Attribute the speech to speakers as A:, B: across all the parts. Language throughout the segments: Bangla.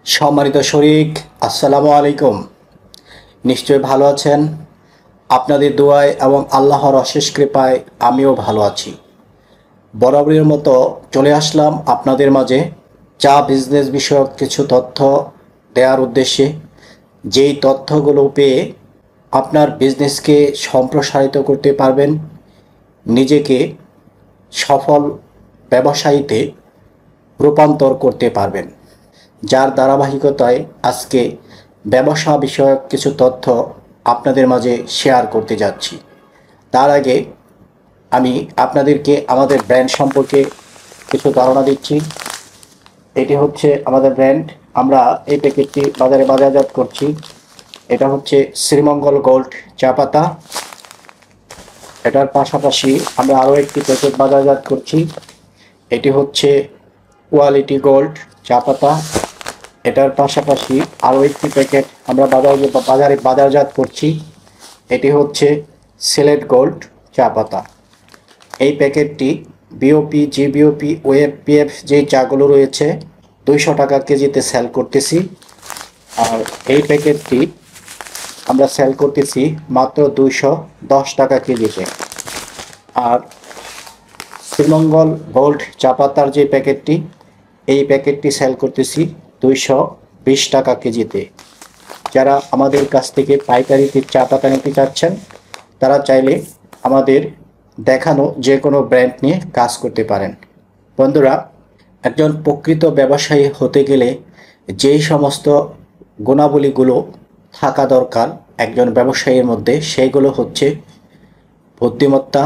A: সম্মানিত শরীক, আসসালামু আলাইকুম। নিশ্চয় ভালো আছেন। আপনাদের দোয়ায় এবং আল্লাহর অশেষ কৃপায় আমিও ভালো আছি। বরাবরের মতো চলে আসলাম আপনাদের মাঝে চা বিজনেস বিষয়ক কিছু তথ্য দেওয়ার উদ্দেশ্যে। যেই তথ্যগুলো পেয়ে আপনার বিজনেসকে সম্প্রসারিত করতে পারবেন, নিজেকে সফল ব্যবসায়ীতে রূপান্তর করতে পারবেন। যার ধারাবাহিকতায় আজকে ব্যবসা বিষয়ক কিছু তথ্য আপনাদের মাঝে শেয়ার করতে যাচ্ছি। তার আগে আমি আপনাদেরকে আমাদের ব্র্যান্ড সম্পর্কে কিছু ধারণা দিচ্ছি। এটি হচ্ছে আমাদের ব্র্যান্ড। আমরা এই প্যাকেটটি বাজারে বাজারজাত করছি। এটা হচ্ছে শ্রীমঙ্গল গোল্ড চা পাতা। এটার পাশাপাশি আমরা আরও একটি প্যাকেট বাজারজাত করছি। এটি হচ্ছে কোয়ালিটি গোল্ড চা পাতা। এটার পাশাপাশি আরও একটি প্যাকেট আমরা বাজারে বাজারজাত করছি। এটি হচ্ছে সিলেট গোল্ড চা পাতা। এই প্যাকেটটি বিওপি, জিবিওপি, ওএফপিএফ যে চাগুলো রয়েছে 200 টাকা কেজিতে সেল করতেছি। আর এই প্যাকেটটি আমরা সেল করতেছি মাত্র 210 টাকা কেজিতে। আর শ্রীমঙ্গল গোল্ড চা পাতার যে প্যাকেটটি, এই প্যাকেটটি সেল করতেছি 220 টাকা কেজিতে। যারা আমাদের কাছ থেকে পাইকারিতে চা পাতা নিতে চাচ্ছেন, তারা চাইলে আমাদের দেখানো যে কোনো ব্র্যান্ড নিয়ে কাজ করতে পারেন। বন্ধুরা, একজন প্রকৃত ব্যবসায়ী হতে গেলে যেই সমস্ত গুণাবলীগুলো থাকা দরকার একজন ব্যবসায়ীর মধ্যে, সেইগুলো হচ্ছে বুদ্ধিমত্তা,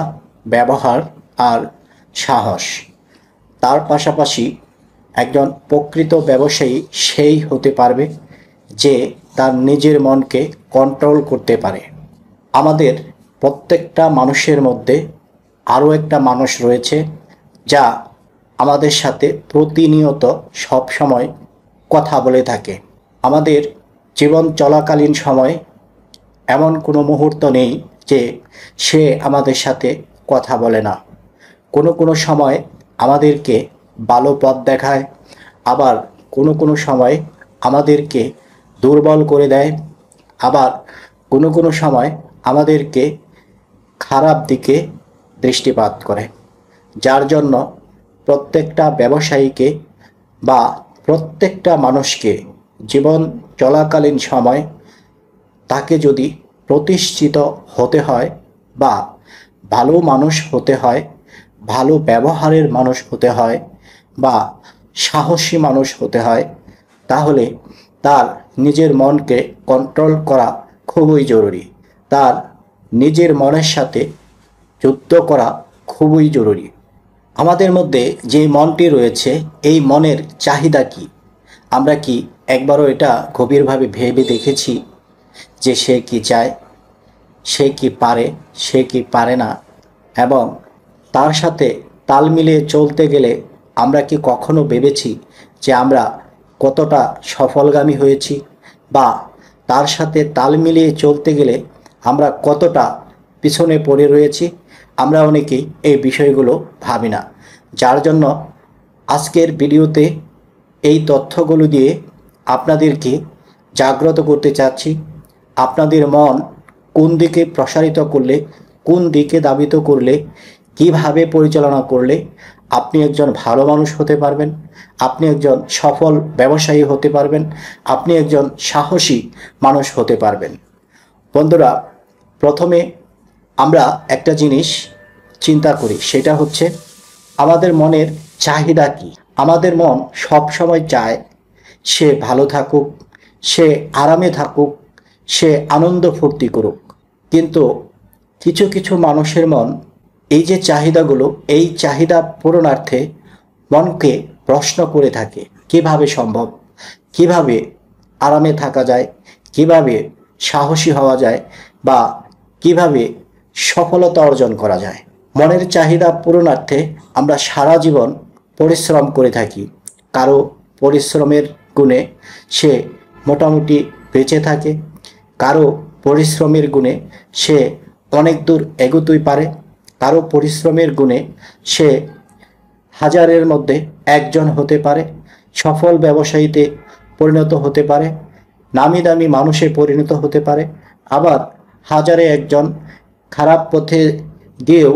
A: ব্যবহার আর সাহস। তার পাশাপাশি একজন প্রকৃত ব্যবসায়ী সেই হতে পারবে যে তার নিজের মনকে কন্ট্রোল করতে পারে। আমাদের প্রত্যেকটা মানুষের মধ্যে আরও একটা মানুষ রয়েছে যা আমাদের সাথে প্রতিনিয়ত সব সময় কথা বলে থাকে। আমাদের জীবন চলাকালীন সময় এমন কোনো মুহূর্ত নেই যে সে আমাদের সাথে কথা বলে না। কোনো সময় আমাদেরকে ভালো পথ দেখায়, আবার কোনো সময় আমাদেরকে দুর্বল করে দেয়, আবার কোনো সময় আমাদেরকে খারাপ দিকে দৃষ্টিপাত করে। যার জন্য প্রত্যেকটা ব্যবসায়ীকে বা প্রত্যেকটা মানুষকে জীবন চলাকালীন সময় তাকে যদি প্রতিষ্ঠিত হতে হয় বা ভালো মানুষ হতে হয়, ভালো ব্যবহারের মানুষ হতে হয় বা সাহসী মানুষ হতে হয়, তাহলে তার নিজের মনকে কন্ট্রোল করা খুবই জরুরি। তার নিজের মনের সাথে যুদ্ধ করা খুবই জরুরি। আমাদের মধ্যে যে মনটি রয়েছে, এই মনের চাহিদা কি? আমরা কি একবারও এটা গভীরভাবে ভেবে দেখেছি যে সে কি চায়, সে কি পারে, সে কি পারে না? এবং তার সাথে তাল মিলিয়ে চলতে গেলে আমরা কি কখনো ভেবেছি যে আমরা কতটা সফলগামী হয়েছি, বা তার সাথে তাল মিলিয়ে চলতে গেলে আমরা কতটা পিছনে পড়ে রয়েছি? আমরা অনেকেই এই বিষয়গুলো ভাবি না। যার জন্য আজকের ভিডিওতে এই তথ্যগুলো দিয়ে আপনাদেরকে জাগ্রত করতে চাচ্ছি। আপনাদের মন কোন দিকে প্রসারিত করলে, কোন দিকে ধাবিত করলে, কিভাবে পরিচালনা করলে আপনি একজন ভালো মানুষ হতে পারবেন, আপনি একজন সফল ব্যবসায়ী হতে পারবেন, আপনি একজন সাহসী মানুষ হতে পারবেন। বন্ধুরা, প্রথমে আমরা একটা জিনিস চিন্তা করি, সেটা হচ্ছে আমাদের মনের চাহিদা কি। আমাদের মন সব সময় চায় সে ভালো থাকুক, সে আরামে থাকুক, সে আনন্দ ফুর্তি করুক। কিন্তু কিছু মানুষের মন এই যে চাহিদাগুলো, এই চাহিদা পূরণার্থে মনকে প্রশ্ন করে থাকে, কিভাবে সম্ভব, কিভাবে আরামে থাকা যায়, কিভাবে সাহসী হওয়া যায়, বা কিভাবে সফলতা অর্জন করা যায়। মনের চাহিদা পূরণার্থে আমরা সারা জীবন পরিশ্রম করে থাকি। কারো পরিশ্রমের গুণে সে মোটামুটি বেঁচে থাকে, কারো পরিশ্রমের গুণে সে অনেক দূর এগোতেই পারে, কারো পরিশ্রমের গুণে সে হাজারের মধ্যে একজন হতে পারে। সফল ব্যবসায়ীতে পরিণত হতে পারে, নামি দামি মানুষে পরিণত হতে পারে, আবার হাজারে একজন খারাপ পথে গিয়েও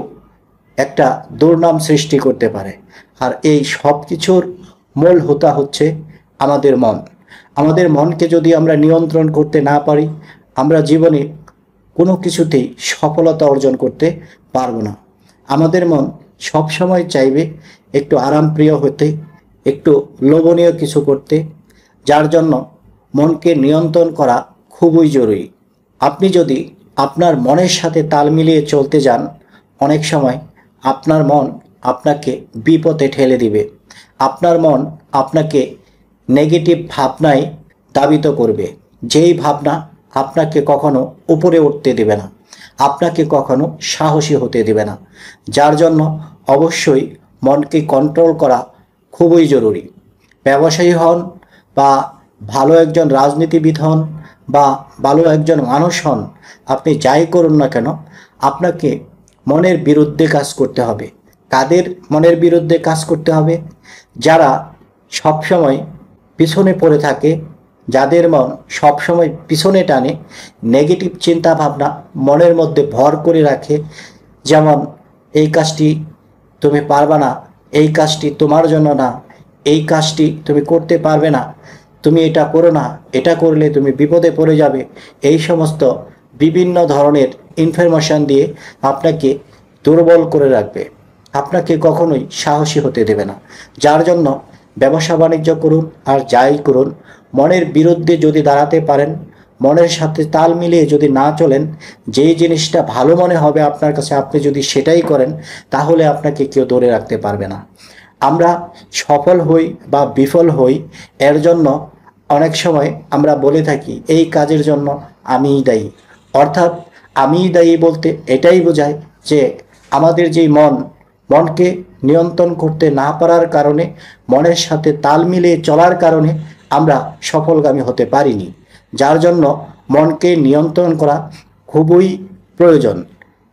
A: একটা দুর্নাম সৃষ্টি করতে পারে। আর এই সব কিছুর মূল হোতা হচ্ছে আমাদের মন। আমাদের মনকে যদি আমরা নিয়ন্ত্রণ করতে না পারি, আমরা জীবনে কোনো কিছুতেই সফলতা অর্জন করতে পারবো না। আমাদের মন সবসময় চাইবে একটু আরামপ্রিয় হতে, একটু লোভনীয় কিছু করতে, যার জন্য মনকে নিয়ন্ত্রণ করা খুবই জরুরি। আপনি যদি আপনার মনের সাথে তাল মিলিয়ে চলতে যান, অনেক সময় আপনার মন আপনাকে বিপদে ঠেলে দিবে। আপনার মন আপনাকে নেগেটিভ ভাবনায় দাবিত করবে, যেই ভাবনা আপনাকে কখনো উপরে উঠতে দেবে না, আপনাকে কখনো সাহসী হতে দেবে না। যার জন্য অবশ্যই মনকে কন্ট্রোল করা খুবই জরুরি। ব্যবসায়ী হন বা ভালো একজন রাজনীতিবিদ হন বা ভালো একজন মানুষ হন, আপনি যাই করুন না কেন, আপনাকে মনের বিরুদ্ধে কাজ করতে হবে। কাদের মনের বিরুদ্ধে কাজ করতে হবে? যারা সবসময় পিছনে পড়ে থাকে, যাদের মন সবসময় পিছনে টানে, নেগেটিভ চিন্তা ভাবনা মনের মধ্যে ভর করে রাখে, যেমন এই কাজটি তুমি পারবে না, এই কাজটি তোমার জন্য না, এই কাজটি তুমি করতে পারবে না, তুমি এটা করো না, এটা করলে তুমি বিপদে পড়ে যাবে, এই সমস্ত বিভিন্ন ধরনের ইনফরমেশন দিয়ে আপনাকে দুর্বল করে রাখবে, আপনাকে কখনোই সাহসী হতে দেবে না। যার জন্য ব্যবসা বাণিজ্য করুন আর যাই করুন, মনের বিরুদ্ধে যদি দাঁড়াতে পারেন, মনের সাথে তাল মিলিয়ে যদি না চলেন, যেই জিনিসটা ভালো মনে হবে আপনার কাছে, আপনি যদি সেটাই করেন, তাহলে আপনাকে কেউ ধরে রাখতে পারবে না। আমরা সফল হই বা বিফল হই, এর জন্য অনেক সময় আমরা বলে থাকি এই কাজের জন্য আমিই দায়ী। অর্থাৎ আমিই দায়ী বলতে এটাই বোঝায় যে আমাদের যেই মনকে নিয়ন্ত্রণ করতে না পারার কারণে, মনের সাথে তাল মিলিয়ে চলার কারণে আমরা সফলগামী হতে পারিনি। যার জন্য মনকে নিয়ন্ত্রণ করা খুবই প্রয়োজন।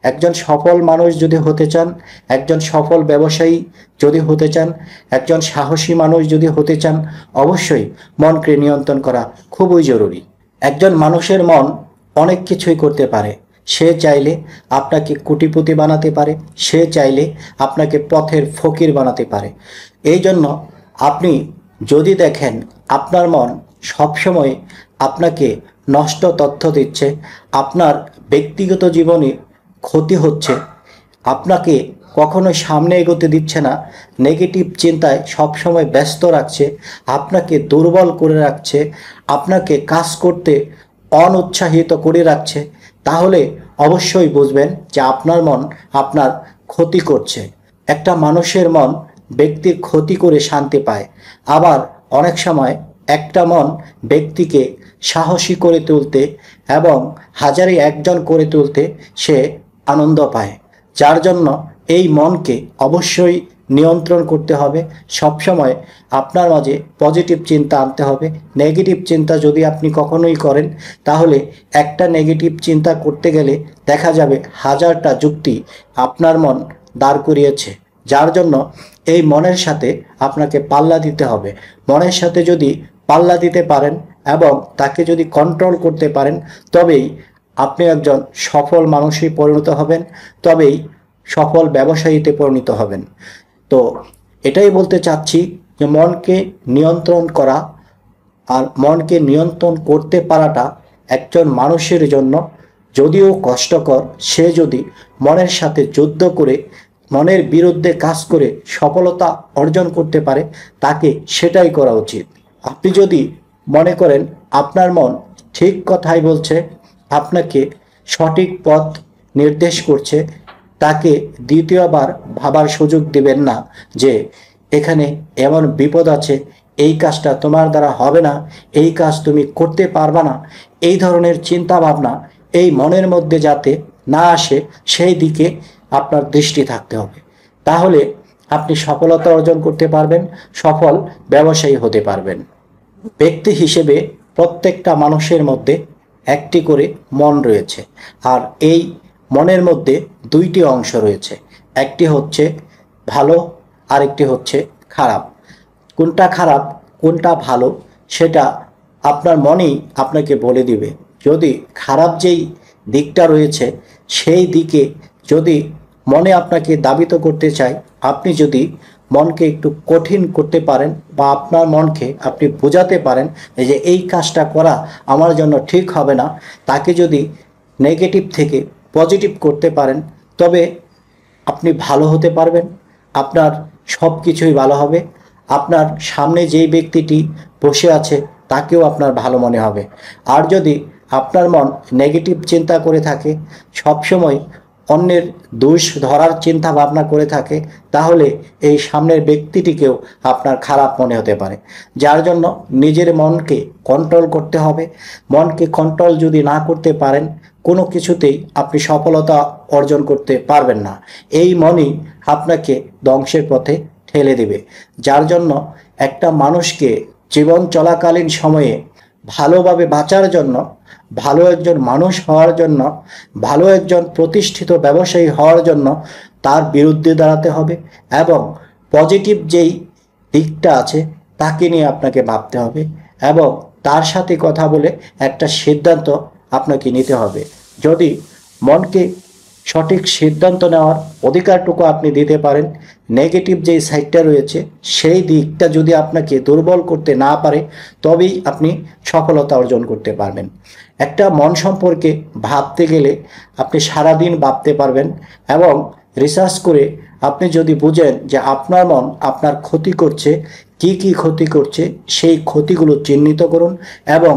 A: একজন সফল মানুষ যদি হতে চান, একজন সফল ব্যবসায়ী যদি হতে চান, একজন সাহসী মানুষ যদি হতে চান, অবশ্যই মনকে নিয়ন্ত্রণ করা খুবই জরুরি। একজন মানুষের মন অনেক কিছুই করতে পারে। সে চাইলে আপনাকে কোটিপতি বানাতে পারে, সে চাইলে আপনাকে পথের ফকির বানাতে পারে। এই জন্য আপনি যদি দেখেন আপনার মন সবসময় আপনাকে নষ্ট তথ্য দিচ্ছে, আপনার ব্যক্তিগত জীবনে ক্ষতি হচ্ছে, আপনাকে কখনো সামনে এগোতে দিচ্ছে না, নেগেটিভ চিন্তায় সবসময় ব্যস্ত রাখছে, আপনাকে দুর্বল করে রাখছে, আপনাকে কাজ করতে অনুৎসাহিত করে রাখছে, তাহলে অবশ্যই বুঝবেন যে আপনার মন আপনার ক্ষতি করছে। একটা মানুষের মন ব্যক্তির ক্ষতি করে শান্তি পায়, আবার অনেক সময় একটা মন ব্যক্তিকে সাহসী করে তুলতে এবং হাজারে একজন করে তুলতে সে আনন্দ পায়। যার জন্য এই মনকে অবশ্যই নিয়ন্ত্রণ করতে হবে। সবসময় আপনার মাঝে পজিটিভ চিন্তা আনতে হবে। নেগেটিভ চিন্তা যদি আপনি কখনোই করেন, তাহলে একটা নেগেটিভ চিন্তা করতে গেলে দেখা যাবে হাজারটা যুক্তি আপনার মন দাঁড় করিয়েছে। যার জন্য এই মনের সাথে আপনাকে পাল্লা দিতে হবে। মনের সাথে যদি পাল্লা দিতে পারেন এবং তাকে যদি কন্ট্রোল করতে পারেন, তবেই আপনি একজন সফল মানুষই পরিণত হবেন, তবেই সফল ব্যবসায়ীতে পরিণত হবেন। তো এটাই বলতে চাচ্ছি যে মনকে নিয়ন্ত্রণ করা আর মনকে নিয়ন্ত্রণ করতে পারাটা একজন মানুষের জন্য যদিও কষ্টকর, সে যদি মনের সাথে যুদ্ধ করে মনের বিরুদ্ধে কাজ করে সফলতা অর্জন করতে পারে, তাকে সেটাই করা উচিত। আপনি যদি মনে করেন আপনার মন ঠিক কথাই বলছে, আপনাকে সঠিক পথ নির্দেশ করছে, তাকে দ্বিতীয়বার ভাবার সুযোগ দিবেন না যে এখানে এমন বিপদ আছে, এই কাজটা তোমার দ্বারা হবে না, এই কাজ তুমি করতে পারবে না। এই ধরনের চিন্তা ভাবনা এই মনের মধ্যে যাতে না আসে, সেই দিকে আপনার দৃষ্টি থাকতে হবে। তাহলে আপনি সফলতা অর্জন করতে পারবেন, সফল ব্যবসায়ী হতে পারবেন। ব্যক্তি হিসেবে প্রত্যেকটা মানুষের মধ্যে একটি করে মন রয়েছে, আর এই মনের মধ্যে দুইটি অংশ রয়েছে। একটি হচ্ছে ভালো, আরেকটি হচ্ছে খারাপ। কোনটা খারাপ কোনটা ভালো সেটা আপনার মনই আপনাকে বলে দিবে। যদি খারাপ যেই দিকটা রয়েছে সেই দিকে যদি মনে আপনাকে দাবিত করতে চায়, আপনি যদি মনকে একটু কঠিন করতে পারেন বা আপনার মনকে আপনি বোঝাতে পারেন যে এই কাজটা করা আমার জন্য ঠিক হবে না, তাকে যদি নেগেটিভ থেকে পজিটিভ করতে পারেন, তবে আপনি ভালো হতে পারবেন। আপনার সব কিছুই ভালো হবে। আপনার সামনে যেই ব্যক্তিটি বসে আছে তাকেও আপনার ভালো মনে হবে। আর যদি আপনার মন নেগেটিভ চিন্তা করে থাকে, সবসময় অন্যের দোষ ধরার চিন্তা ভাবনা করে থাকে, তাহলে এই সামনের ব্যক্তিটিকেও আপনার খারাপ মনে হতে পারে। যার জন্য নিজের মনকে কন্ট্রোল করতে হবে। মনকে কন্ট্রোল যদি না করতে পারেন, কোনো কিছুতেই আপনি সফলতা অর্জন করতে পারবেন না। এই মনই আপনাকে ধ্বংসের পথে ঠেলে দেবে। যার জন্য একটা মানুষকে জীবন চলাকালীন সময়ে ভালোভাবে বাঁচার জন্য, ভালো একজন মানুষ হওয়ার জন্য, ভালো একজন প্রতিষ্ঠিত ব্যবসায়ী হওয়ার জন্য তার বিরুদ্ধে দাঁড়াতে হবে এবং পজিটিভ যেই দিকটা আছে তাকে নিয়ে আপনাকে ভাবতে হবে এবং তার সাথে কথা বলে একটা সিদ্ধান্ত আপনাকে নিতে হবে। যদি মনকে সঠিক সিদ্ধান্ত নেওয়ার অধিকারটুকু আপনি দিতে পারেন, নেগেটিভ যেই সাইডটা রয়েছে সেই দিকটা যদি আপনাকে দুর্বল করতে না পারে, তবেই আপনি সফলতা অর্জন করতে পারবেন। একটা মন সম্পর্কে ভাবতে গেলে আপনি সারাদিন ভাবতে পারবেন এবং রিসার্চ করে আপনি যদি বুঝেন যে আপনার মন আপনার ক্ষতি করছে, কি কি ক্ষতি করছে সেই ক্ষতিগুলো চিহ্নিত করুন এবং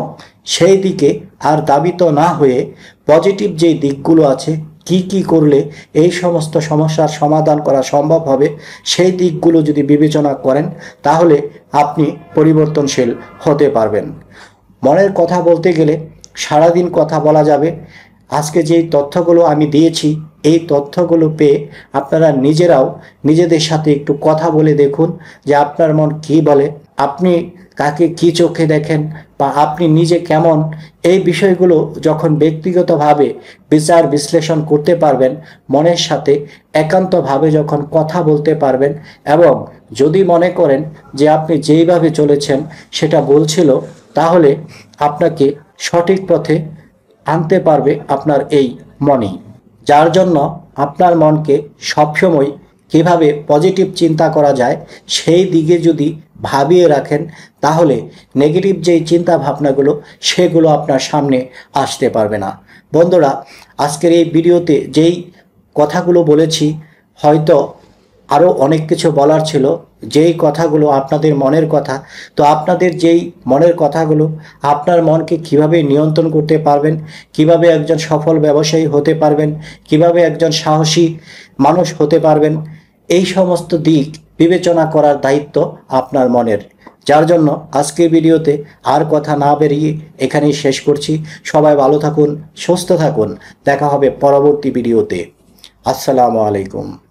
A: সেই দিকে আর দাবিত না হয়ে পজিটিভ যেই দিকগুলো আছে, কি কি করলে এই সমস্ত সমস্যার সমাধান করা সম্ভব হবে, সেই দিকগুলো যদি বিবেচনা করেন, তাহলে আপনি পরিবর্তনশীল হতে পারবেন। মনের কথা বলতে গেলে সারাদিন কথা বলা যাবে। আজকে যেই তথ্যগুলো আমি দিয়েছি, এই তথ্যগুলো পেয়ে আপনারা নিজেরাও নিজেদের সাথে একটু কথা বলে দেখুন যে আপনার মন কি বলে, আপনি কাকে কি চোখে দেখেন বা আপনি নিজে কেমন। এই বিষয়গুলো যখন ব্যক্তিগতভাবে বিচার বিশ্লেষণ করতে পারবেন, মনের সাথে একান্তভাবে যখন কথা বলতে পারবেন এবং যদি মনে করেন যে আপনি যেইভাবে চলেছেন সেটা বলছিল, তাহলে আপনাকে সঠিক পথে আনতে পারবে আপনার এই মনই। যার জন্য আপনার মনকে সবসময় কিভাবে পজিটিভ চিন্তা করা যায় সেই দিকে যদি ভাবিয়ে রাখেন, তাহলে নেগেটিভ যেই চিন্তা ভাবনাগুলো সেগুলো আপনার সামনে আসতে পারবে না। বন্ধুরা, আজকের এই ভিডিওতে যেই কথাগুলো বলেছি, হয়তো আরও অনেক কিছু বলার ছিল, যেই কথাগুলো আপনাদের মনের কথা। তো আপনাদের যেই মনের কথাগুলো, আপনার মনকে কিভাবে নিয়ন্ত্রণ করতে পারবেন, কিভাবে একজন সফল ব্যবসায়ী হতে পারবেন, কিভাবে একজন সাহসী মানুষ হতে পারবেন, এই সমস্ত দিক বিবেচনা করার দায়িত্ব আপনার মনের। যার জন্য আজকের ভিডিওতে আর কথা না বেরিয়ে এখানেই শেষ করছি। সবাই ভালো থাকুন, সুস্থ থাকুন। দেখা হবে পরবর্তী ভিডিওতে। আসসালামু আলাইকুম।